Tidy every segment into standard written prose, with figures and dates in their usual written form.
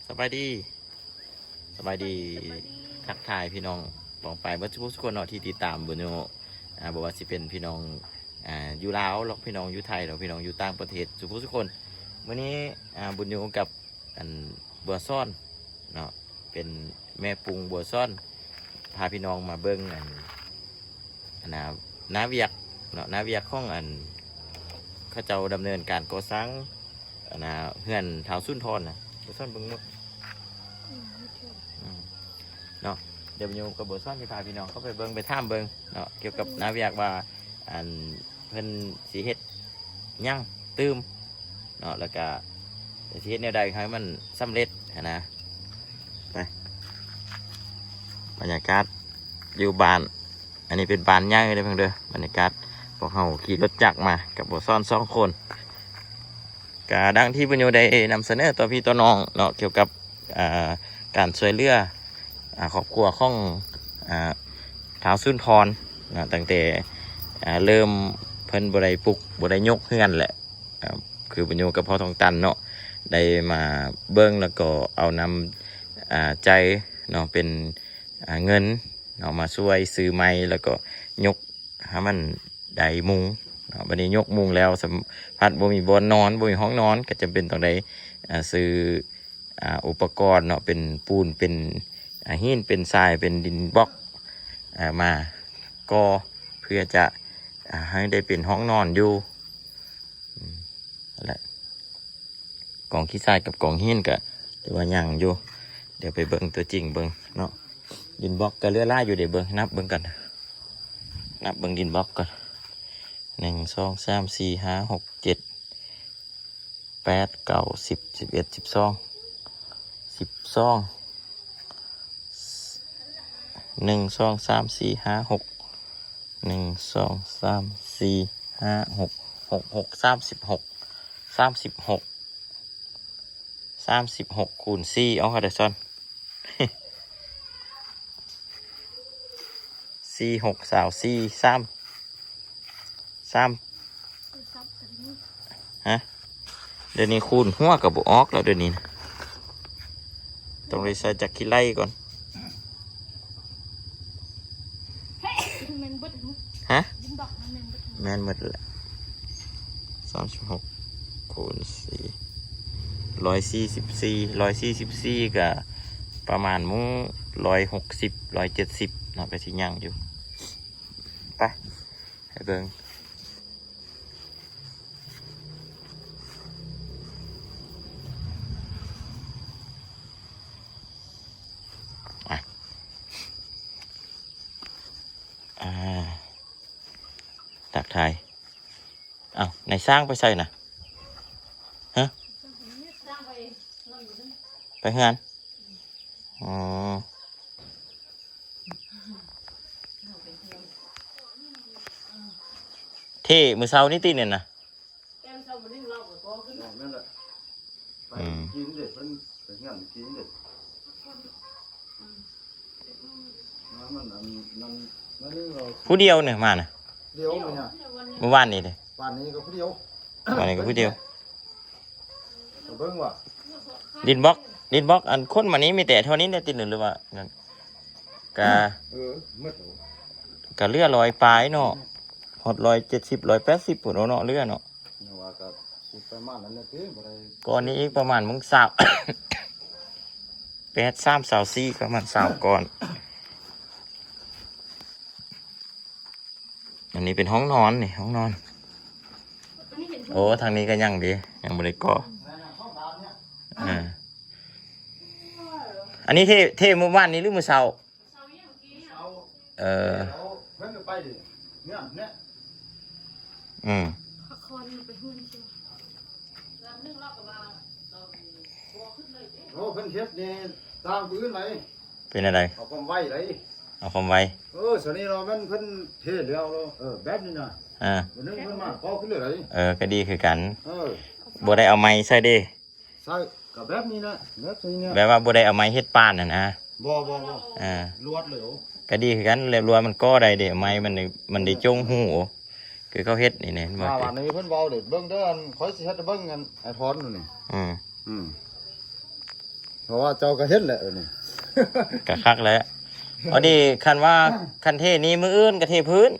สบายดีทักทายพี่น้องบองไปเมื่อทุกคนเนาะที่ติดตามบุญโยบอกว่าสิเป็นพี่น้องอยู่ลาวหรอกพี่น้องอยู่ไทยหรอกพี่น้องอยู่ต่างประเทศทุกคนวันนี้บุญโยกับบัวซ่อนเนาะเป็นแม่ปรุงบัวซ่อนพาพี่น้องมาเบิ้งนาเวียกเนาะนาเวียกของเขาเจ้าดำเนินการก่อสร้างเฮือนเท้าสุนทรนะบัวซ่อนเบิ้งมุดเนาะเดี๋ยวโยมกับบัวซ่อนที่พาพี่น้องเข้าไปเบิ้งไปท่ามเบิ้งเนาะเกี่ยวกับนาเวียกว่าเพิ่นสีเฮ็ดยั่งตื้มเนาะแล้วก็สีเฮ็ดแนวใดให้มันสำเร็จนะไปบรรยากาศอยู่บ้านอันนี้เป็นบ้านย่างเลยเพิ่งเด้อบรรยากาศพวกเขาขี่รถจักรมากับบัวซ่อน2 คนก็ดังที่บุญโยได้นำเสนอต่อพี่ต่อน้องเนาะเกี่ยวกับการช่วยเหลือครอบครัวของท้าวสุนทรนะตั้งแต่เริ่มเพิ่นบ่ได้ปลุกบ่ได้ยกเฮือนแหละคือบุญโยกับพ่อทองตันเนาะได้มาเบิ้งแล้วก็เอานำใจเนาะเป็นเงินเนาะมาช่วยซื้อไม้แล้วก็ยกให้มันได้มุงเนาะบัดนี้ยกมุงแล้วสัมผัสบ่มีบ่อนนอนบ่มีห้องนอนก็จำเป็นต้องได้ซื้ออุปกรณ์เนาะเป็นปูนเป็นหินเป็นทรายเป็นดินบล็อกมาก็เพื่อจะให้ได้เป็นห้องนอนอยู่นั่นแหละกองขี้ทรายกับกองหินก็หรือว่ายังอยู่เดี๋ยวไปเบิ่งตัวจริงเบิ่งเนาะดินบล็อกก็เลือล่าอยู่เดี๋ยวเบิ่งนับเบิ่งกันนับเบิ่งดินบล็อกก่อน1 2 3 4 5 6 7 8 9 10 11 12 1 2 3 4 5 6 1 2 3 4 5 6 6 36 36คูณ4เอาค่ะเดี๋ยวซ่อน4 6 3 ฮะเดี๋ยวนี้คูณหัวกับบุออกแล้วเดี๋ยวนี้นะต้องเลยใส่จากขี้ไล่ก่อนฮะแมนหมดแหละ36คูณ4 144กับประมาณมุ้ง160 170เนาะก็สิย่างอยู่ไปให้เบิ่งตักไทยในสร้างไปใส่นะฮะไปงานอ๋อเท่มือเช้านี่ตีเนี่ยนะผู้เดียวเนี่ยมานะเดียวเลยเนี่ยเมื่อวานนี้เลยวันนี้ก็ผู้เดียววันนี้ก็ผู้เดียวเบิ่งว่าดินบล็อกอันคนมานี้มีแต่เท่านี้เนี่ยตีหนึ่งหรือว่างั้นมืดกะเลือ100ปลายเนาะหด170 180ปุ่นเนาะเลือเนาะว่าก็ประมาณนั้นนะพี่บ่ได้ก้อนนี้อีกประมาณมึงสาว8 3 24ประมาณ20ก้อนอันนี้เป็นห้องนอนนี่ห้องนอนโอ้ทางนี้ก็ยังดียังบริก่ออันนี้เท่เมื่อวานนี้หรือเมื่อเช้าเพิ่นไปดิเนี่ยโอ้เพิ่นเฮ็ดนี่ตามพื้นไหนเป็นอะไรเอาความไว้ไหนเอาความไว้ส่วนนี้เรามันเพิ่นเทแล้วแบบนี้นะนึงเพิ่นมาพอขึ้นเลยก็ดีคือกันบ่ได้เอาไม้ใส่เด้ใส่กับแบบนี้นะแบบนี้เนี่ยแบบว่าบ่ได้เอาไม้เฮ็ดป้านน่ะนะบ่ลวดเลยก็ดีคือกันแล้วรวมันก็ได้เด้ไม้มันได้จงหูคือเขาเฮ็ดนี่บ่ว่านี้เพิ่นเว้าเด้เบิ่งเด้อค่อยสิเฮ็ดเบิ่งกันไอ้ทอนนู่นนี่ เพราะว่าเจ้าก็เฮ็ดแหละนี่ กะคักแล้วเอาดีคันว่าคันเทนี้มืออื่นกะเทพื้น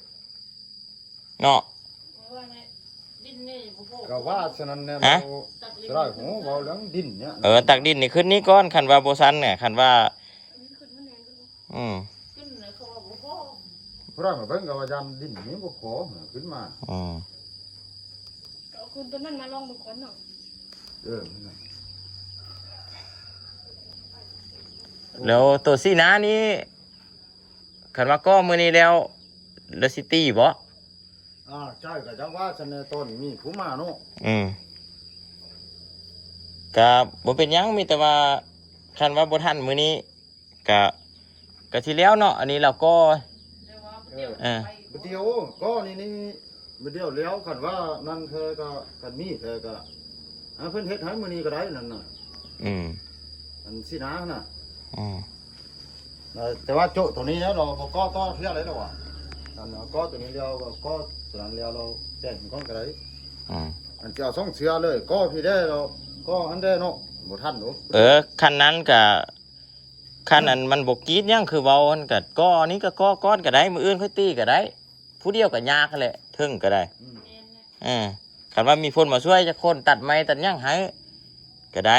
เนาะ ก็ว่าฉะนั้นเนี่ย ฮะ เราได้หูเว้าเรื่องดินเนี่ย ตักดินนี่ขึ้นนี้ก้อนคันว่าโบซันเนี่ยคันว่าอืม เพราะว่าเพิ่นก็ว่ายันดินนี้บ่ขอขึ้นมา อืม เอาคุณตัวนั้นมาลองดูก่อนเนาะ นั่นน่ะ แล้วตัวซีน้านี้คันว่าก็มือนี้แล้วเลซิตี้บ่ ใช่ก็จังว่าฉันในต้นมีผู้มาเนาะ อืมกะบ่เป็นหยังมีแต่ว่าคันว่าบ่ทันมื้อนี้กะที่แล้วเนาะอันนี้เราก็ เดี๋ยวว่าเดี๋ยว ไป บ่เดียวก็นี่บ่เดียวแล้วคันว่านั่นเธอก็คันมีเธอก็เพิ่นเฮ็ดให้มื้อนี้ก็ได้นั่นน่ะ อืม อันสินะน่ะ อืม แต่ว่าโจตัวนี้แล้วเราบ่ก็ต่อเทื่ออะไรแล้วอ่ะนั่นน่ะก็ตัวนี้แล้วก็ตัวนั้นแล้วเราแจ้งก่อนก็ได้ อืม อันเจ้าส่งเสือเลยก็พี่ได้เราก็อันได้เนาะบ่ทันเนาะ คันนั้นกะคันนั้นมันบ่กรีดหยังคือเว้ามันก็ก้อนี้ก็ก้อก้อนก็ได้มื้ออื่นค่อยตีก็ได้ ผู้เดียวก็ยากนั่นแหละถึงก็ได้คันว่ามีคนมาช่วยจะคนตัดไม้ตัดหยังให้ก็ได้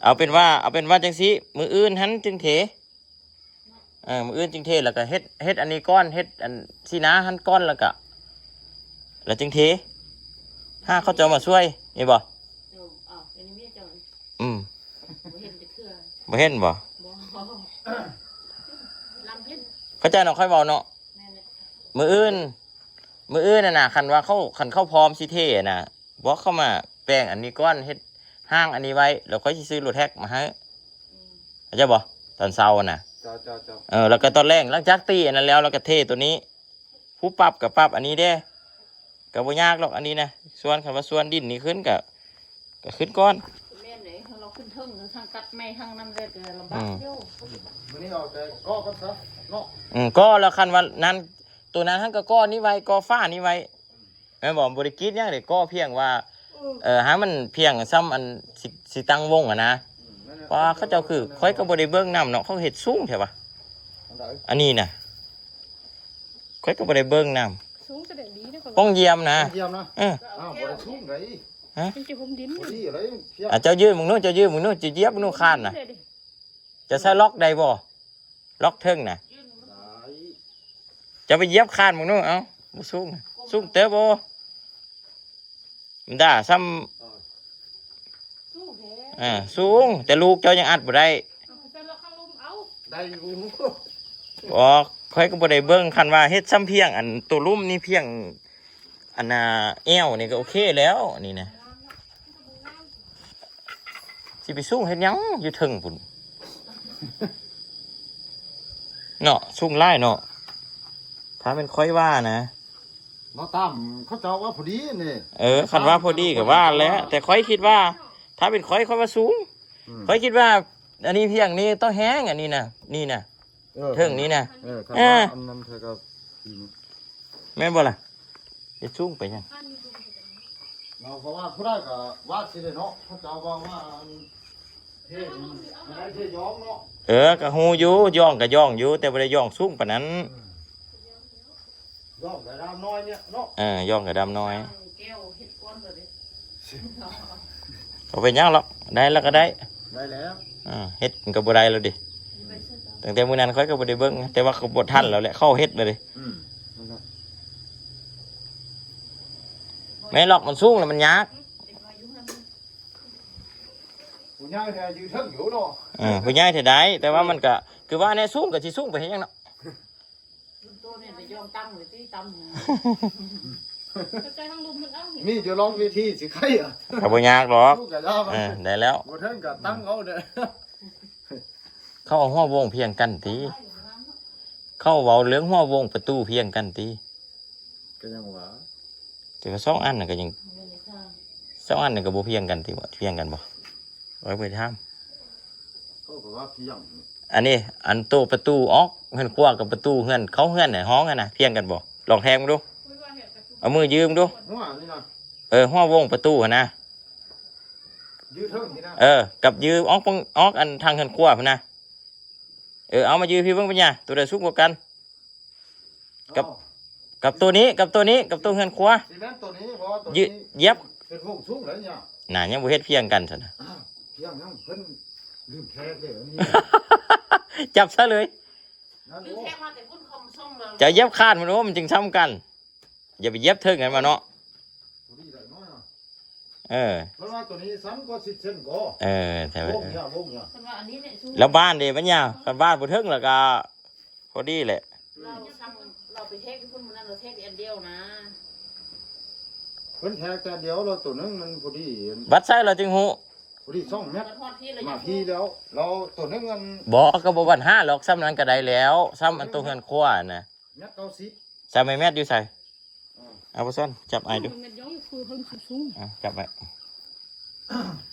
เอาเป็นว่าจังซี่มื้ออื่นหันจึงเถมื้ออื่นจึงเทแล้วก็เฮ็ดอันนี้ก้อนเฮ็ดอันสินะหันก้อนแล้วก็แล้วจึงเทถ้าเขาจะมาช่วยนี่บ่ เดี๋ยวอ้าวอันนี้เมียเจ้า อืม บ่เห็นจะเชื่อ บ่เห็นบ่ บ่ลำเพ็ญ เข้าใจเนาะค่อยเว้าเนาะ แม่น มื้ออื่นน่ะคันว่าเข้าพร้อมสิเทน่ะบ่เข้ามาแป้งอันนี้ก้อนเฮ็ดห้างอันนี้ไว้แล้วค่อยสิซื้อรถแท็กมาให้เข้าใจบ่ตอนเช้าน่ะ เจ้า แล้วก็ตอนแรกหลังจากตีอันนั้นแล้วเราก็เทตัวนี้ผู้ปรับกับปรับอันนี้เด้ก็บ่ยากหรอกอันนี้นะส่วนคันว่าส่วนดินนี่ขึ้นก็ขึ้นก้อน แม่นไหนเราขึ้นเทิงทางตัดไม้ทางนั้นเลยก็ลำบากเดียว มื้อนี้เอาแต่ก็กันซะเนาะ ก็แล้วคันว่านั้นตัวนั้นทั้งก็ก้อนนี้ไว้ก้อฟ้านี้ไว้แม่นบอกบริกิจยังเด็กก้อเพียงว่าหามันเพียงซ้ำอันสิตั้งวงอะนะเพราะเขาเจ้าคือค่อยก็บ่ได้เบิ่งน้ำเนาะเขาเฮ็ดสูงใช่ปะ อันใด อันนี้น่ะค่อยก็บ่ได้เบิ่งน้ สูงจะได้ดีนะก็ ำป้องเยี่ยมนะ เยี่ยมนะ เออ อ้าวบ่ได้ชุ่มได มันจะผมดิน บ่ดีอะไรเพีย เจ้ายืมมึงโน่นจะเหยียบมึงโน่นคานน่ะจะใช้ล็อกได้บ่ล็อกเทิงน่ะ ตาย จะไปเหยียบคานมึงโน่นเอ้าบ่สูงสูงเต๋อบ่มันด่าซ้ สู้แท้ ำสูงแต่ลูกเจ้ายังอัดบ่ได้ เอาไปล็อกข้างลมเอา ได้อยู่ บอกค่อยก็บ่ได้เบิ่งคันว่าเฮ็ดซ้ำเพียงอันตัวลุ่มนี่เพียงอันน่ะแอวนี่ก็โอเคแล้วนี่นะสิไปสูงเฮ็ดหยังอยู่เทึงพุ่นเนาะสูงหลายเนาะถ้าเป็นค่อยว่านะ มาตามเขาเจ้าว่าพอดีนี่ คันว่าพอดีก็ว่าแล้วแต่ค่อยคิดว่า ถ้าเป็นค่อยว่าสูงค่อยคิดว่า อันนี้เพียงนี้ต้องแห้งอันนี้นะนี่นะเทิงนี้นะ ครับว่าอันนั้นเธอก็ แม่นบ่ล่ะเฮ็ดสูงไปยัง เราเพราะว่าผู้ได้ก็ว่าสิได้เนาะเขาเจ้าว่าเฮ็ดมันได้เฮ็ดย้อมเนาะ ก็ฮู้อยู่ย่องก็ย่องอยู่แต่บ่ได้ย่องสูงปานนั้น ย้อมแต่ดำน้อยเนี่ยเนาะ ย่องก็ดำน้อย แก้วเห็ดก้อนเลย บ่เป็นหยังหรอกได้แล้วก็ได้ ได้แล้ว เฮ็ดมันก็บ่ได้แล้วดิตั้งแต่มื้อนั้นค่อยก็บ่ได้เบิ่งแต่ว่าเขาบ่ทันแล้วแหละเข้าเฮ็ดเลยดิแม่นหรอกมันสูงแล้วมันยาก ผู้ใหญ่แท้ยืนเทิงอยู่เนาะ ผู้ใหญ่เท่าใดแต่ว่ามันก็คือว่าแน่สูงก็สิสูงไปเฮ็ดหยังเนาะ ตัวเนี่ยจะยอมตั้งหรือที่ตั้งใจทางลมมันเอา มีจะลองวิธีสิใครอ่ะ ก็บ่ยากหรอก สู้กับยา ได้แล้ว บ่เทิงก็ตั้งเอาเด้อ เขาเอาหัววงเพียงกันติเขาเว้าเรื่องหัววงประตูเพียงกันติ ก็ยังว่า แต่ว่า2อันน่ะก็ยัง2อันน่ะก็บ่เพียงกันติบ่เพียงกันบ่ไว้ไปถาม ก็ว่าเพียง อันนี้อันโตประตูออกเฮือนครัวกับประตูเฮือนเขาเฮือนน่ะห้องกันน่ะเพียงกันบ่ลองแทงดูเอามือยืมดู หัวนี่นะ หัววงประตูหั่นนะ ยืดเทิงนี่นะ กับยือออกอันทางเฮือนครัวพุ่นนะเอามายือพี่เบิ่งปัญญาตัวใดสูงกว่ากัน กับตัวนี้กับตัวเฮือนครัว ซีเมนต์ตัวนี้บ่ตัว ยื นี้ เย็บ เป็นวงสูงเลยเนี่ย น่ะยังบ่เฮ็ดเพียงกันซั่นน่ะ อ้าวเพียงยังเพิ่นลืมแท้เลยอันนี้ จับซะเลย นั่น คือ โอ้ แค่มาแต่พุ่นคำส่งเลย จะเย็บคาดมันโอ้มันจึงซ้ำกัน อย่าไปเย็บเทิงกันมาเนาะ ตัวนี้ได้น้อยอ่ะ เพ เพราะว่าตัวนี้ซ้ำก็10เซนก็ แต่ ว ว่าง เนี่ย คนว่าอันนี้เนี่ยสู้ แล้วบ้านเด้ปัญญากันบ้านบ่เทิงแล้วก็พอดีแหละ เราไปเทคพุ่นมันนั่นเราเทคอันเดียวนะ เพิ่นแท้แต่เดียวเราตัวนึงมันพอดี วัดไซเราจึงฮู้ พอดี2เมตร มันทอดพี่เลย มาพี่แล้วเราตัวนึงมัน บ่ก็บ่วัน5หรอกซ้ำนั้นก็ได้แล้วซ้ำอันตัวเฮือนครัวน่ะ เมตร90 ใส่ไม้แมทอยู่ใส่เอาบ่ซ่อนจับไอ้ดู มันย้อนคือเพิ่งสูง จับไว้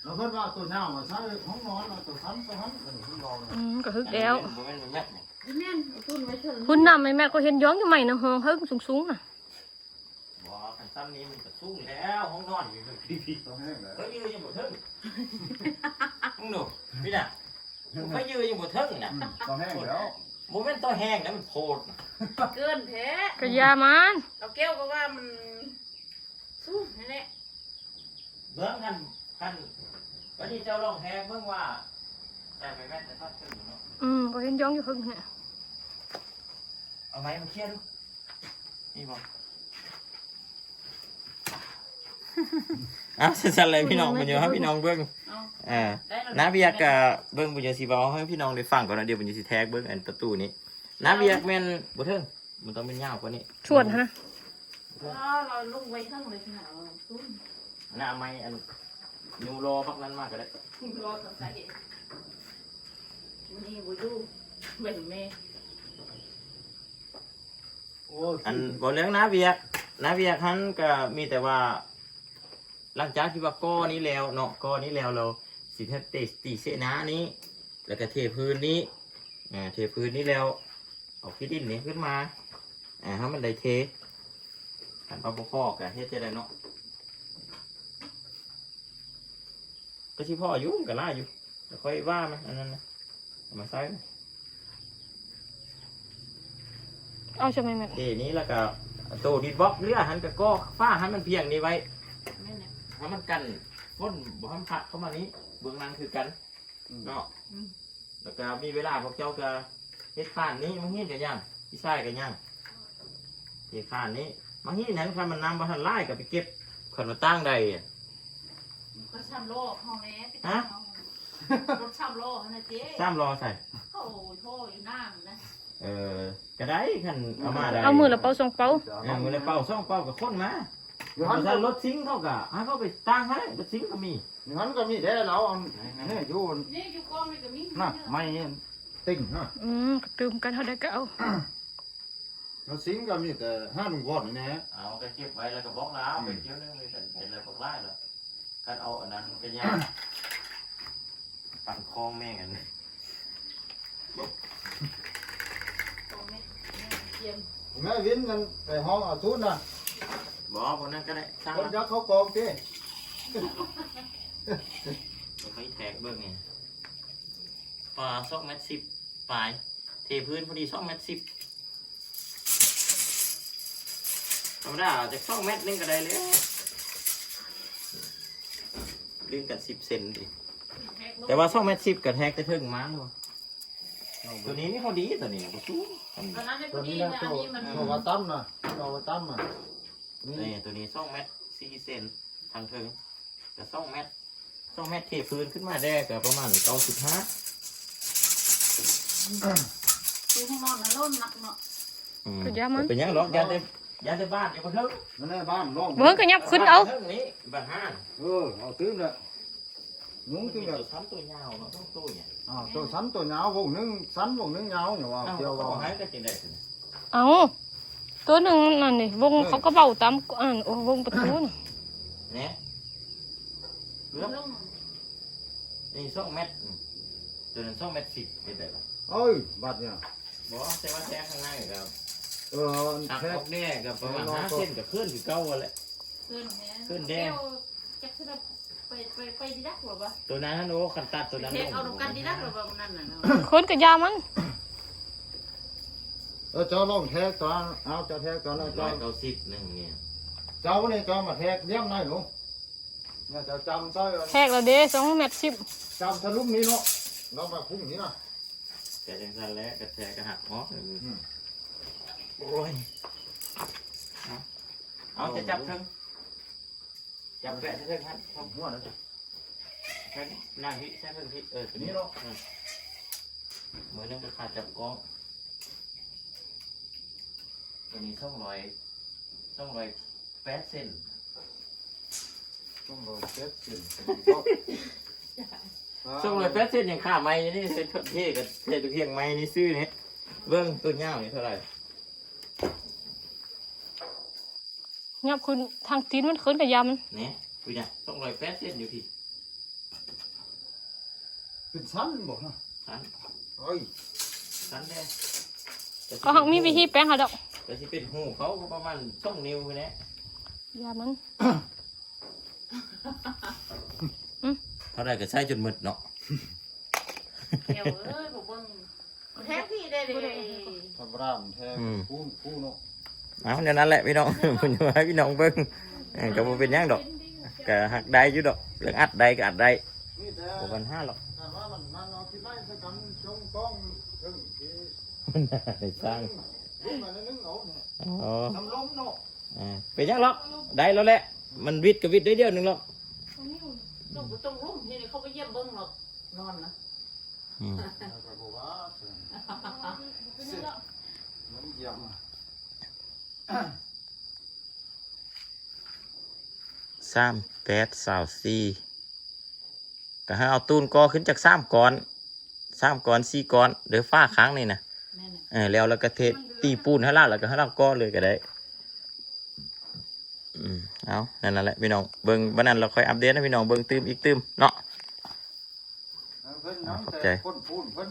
แล้วเพิ่นว่าตัวเน่ามาใช้ของนอนตัวซ้ำตัวนั้นเพิ่นรอเลย ก็ฮึกแล้ว บ่แม่นไม้แมทนี่ แม่นพุ่นไว้เถอะ คุณนำแม่ก็เห็นย้องอยู่ใหม่นะห้องฮึกสูงๆน่ะ บ่คันซ้ำนี้มันก็สูงแล้วห้องนอนอยู่พี่ ต้องแห้งแล้ว เขายืนยังบ่ถึงมึงดูพี่น่ะเขายืนยังบ่ถึงน่ะ ต้องแห้งแล้ว บ่แม่นตัวแห้งนะมันโพด เกินแท้ ก็ยามัน เราแก้วก็ว่ามันสู้นี่แหละ เบิ่งกันวันนี้เจ้าลองแพ้เบิ่งว่าแต่ไม้แมทจะทอดขึ้นอยู่เนาะ ก็เห็นย้องอยู่ฮึกเนี่ย เอาไม้มาเคลียร์ดูนี่บ่สั่นๆเลยพี่น้องบ่อยู่ให้พี่น้องเบิ่ง เอา น้าเบียกกับเบิ้งบุญยศิบเอาให้พี่น้องได้ฟังก่อนนะเดี๋ยวบุญยศิแท็กเบิ้งอันประตูนี้น้าเบียกแม่นบ่เทิงมันต้องเป็นยาวกว่านี้ ชวนฮะ เราลุกไว้ข้างเลยขนาดสู้ หน้าไม้อันยูโรพักนั้นมากก็ได้ รอสงสัยมันนี่บุดูเบ่งแม่ โอ้ อันบ่เรื่องน้าเบียกหันก็มีแต่ว่าหลังจากที่ว่าก้อนี้แล้วเนาะก้อนี้แล้วเราสิเทเตสตีเสนานี้แล้วก็เทพื้นนี้เทพื้นนี้แล้วเอาขี้ดินนี้ขึ้นมาให้มันได้เทขันปลาบ่พอกะเฮ็ดจะได้เนาะ ก็ที่พ่ออยู่ก็ล่าอยู่แต่ค่อยว่ามันอันนั้นนะเอามาใส่ เอาใช่ไหมแม่ ทีนี้แล้วก็ตู้ดิดบล็อกเรือหันกับก็ฟ้าหันมันเพียงนี้ไว้ แม่เนี่ย ให้มันกันฝนบ่ให้มันพัดเข้ามานี้เบื้องนั้นคือกันเนาะแล้วก็มีเวลาพวกเจ้าก็เฮ็ดข้านนี้มันเฮ็ดกันยังพี่ชายกันยังเฮ็ดข้านนี้มันเฮ็ดนั้นคันมันนำมาทันไล่กับไปเก็บขันมาตั้งใด ก็ช้ำโลกห้องแม่รถช้ำโลกนะเจ๊ ซ้ำรอใส่ เขาโทษอยู่น้ำนะ ก็ได้คันเอามาได้ เอามือละเป่า2 เป่า มือละเป่า2เป่ากับคนมา อยู่ ถ้ หัน ารถซิงเขาก็ให้เขาไปตั้งให้รถซิงก็มี อยู่หันก็มีแท้เรานี่อยู่ นี่อยู่กองนี่ก็มี น่ะไม่ติ่งนะ ก็ตื่มกันเท่าใดก็เอา เราสิงก็มีแต่5 วอตนี่แน่ เอาไปเก็บไว้แล้วก็บล็อกแล้วไปเที่ยวนึงเลยไปเลยบอกไล่แล้วกันเอาอันนั้นเป็นยังปั่นคอแม่งอันนี้ กองแม่เทียม แม่วินกันไปห้องเอาทุนน่ะ บอกคนนั้นก็ได้สร้าง คน มัน ยักเขากองติ เขาแทกเบิ้งไงปลา2.10 ปลายเทพื้นพอดี2.10 ธรรมดาจาก2 เมตรนึงก็ได้เลยดึงกัน10 เซนดิแต่ว่า2.10 กับแทกจะถึงมั้งวะตัวนี้นี่เขาดีตัวนี้ก็สู้ ตอนนั้นได้พ ตั อ ว ดี นี้ นะ ตั อันนี้มัน วตั้มน่ะตัวตั้มน่ะ นี่ตัวนี้2.4 เซนทางถึงแต่2 เมตรเทพื้นขึ้นมาได้ก็ประมาณ95 คือห้องนอนนั้นโน่นหนักเนาะ ก็ยามัน เป็นยังหรอกยันได้บ้านเดี๋ยวมันถึง นั่นแหละบ้านน้อง เบิ่งก็ยับขึ้นเอา บ้นี้บ้านห้าง เอาตื้มเลยนุ้ง ตั ตื้มเลย วซ้ำตัวยาวเนาะต้องตัวเนี่ย ตัวสันตัวยาววงนึงสันวงนึงยาวอยู่ว่าเกี่ยว เขา ว่า ให้ก็จริงได้ เอาตัวหนึ่งนั่นนี่วงเขาก็เบาตามวงประตูน่ะ เนี่ยเลือก ลง นี่2 เมตรตัวนั้น2.10 เห็นได้ปะ เอ้ยบัดเนี่ย บอกแต่ว่าแท้ข้างในกับ หัก แท้เนี่ยกับประมาณ5 เซนกับขึ้นคือเก่าเลย ขึ้นแม่แก้วจักร ไปดีดักหรอวะ ตัวนั้นโอ้คันตัดตัวนั้น เทเอาดูกันดีดักหรอวะนั่นน่ะ คนกับยามัน เจ้าลองแทกตอนเอาเจ้าแทกตอนนั้น ร้อ เจ้าย 90นึงเนี่ย เจ้าเนี่ยเจ้ามาแทกเลี้ยงได้หนูเนี่ยเจ้าจำใช่ แทกแล้วเด้2.10 m จำทะลุนี้เนาะเรามาพุ่งนี้นะ แต่จังซั่นแล้วกระแทกกระหักอ๋อโอ้ยเอาจะจับถึงจับแบะถึงครับ ทำหัวนะจ๊ะ ใช่นางฮิใช่เพิ่งฮิตัว นี่ นี้ เนาะ เหมือนนึงก็ขาดจับกองตัวนี้200 เซน ต้องรอเช็ดสิ200 เซนอย่างค่าไม้นี่เท่กับเท่ตัวเพียงไม้นี่ซื้อนี่เบิ่งตัวเงานี่เท่าไหร่ ยับคุณทางตีนมันคนกับยามัน เนี่ยคุยเนี่ย200 เซนอยู่พี่ เป็นสั้นบอกนะ สัน เฮ้ย สันแน่ ก็หักมีวิธีแป้งหาดอก แต่ที่เป็นหูเขาก็ประมาณ2 นิ้วไปแล้ว ยามัน เท่าไหร่ก็ใช้จนหมดเนาะ เดี๋ยวบอกว่าแท็กพี่ได้เลย ทำร่ามแทกคู่เนาะ เอาเดี๋ยวนั้นแหละพี่น้อง ผมจะให้พี่น้องเบิ่งก็บ่เป็นหยังดอกก็หักได้อยู่ดอกเรื่องอัดได้ก็อัดได้ นี่แต่ บ่ปัญหาหรอก แต่ว่ามันเอาที่ไล่สักกันจงต้องเรื่องที่ มันน่าได้สร้าง รู้มาแล้วนึงเอาเนี่ย อ๋อ ทำล้มเนาะ เป็นหยังหรอกได้แล้วแหละมันวิดก็วิดได้เดียวหนึงหรอก ต้องรุ่มที่เขาไปเยี่ยมเบิ้งหรอกนอนนะ แล้วก็บอกว่ามันเยี่ยมอ่ะ 38 24ก็ให้เอาตูนกอขึ้นจาก3ก้อน4ก้อนเดี๋ยวฟ้าค้างนี่นะ แม่น่ะ แล้วก็เทตีปูนให้ล่าแล้วก็ให้ล่าก้อนเลยก็ได้เอานั่นแหละพี่น้องเบิ่งวันนั้นเราค่อยอัปเดตให้พี่น้องเบิ่งตื้มอีกตื้มเนาะ เพิ่นน้ำแต่คนพูดเพิ่น